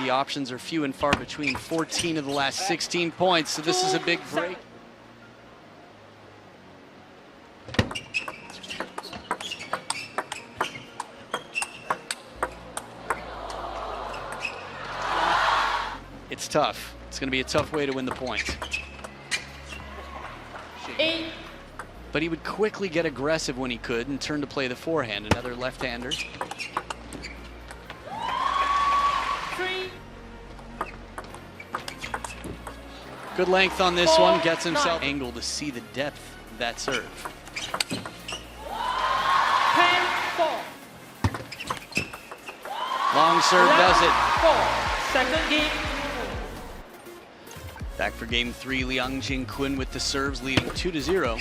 the options are few and far between. 14 of the last 16 points, so this is a big break. It's tough. It's going to be a tough way to win the point. But he would quickly get aggressive when he could and turn to play the forehand. Another left-hander. Good length on this one. Gets himself angle to see the depth of that serve. 10-4. Long serve does it. 4. Second game. Back for game 3, Liang Jingkun with the serves leading 2-0.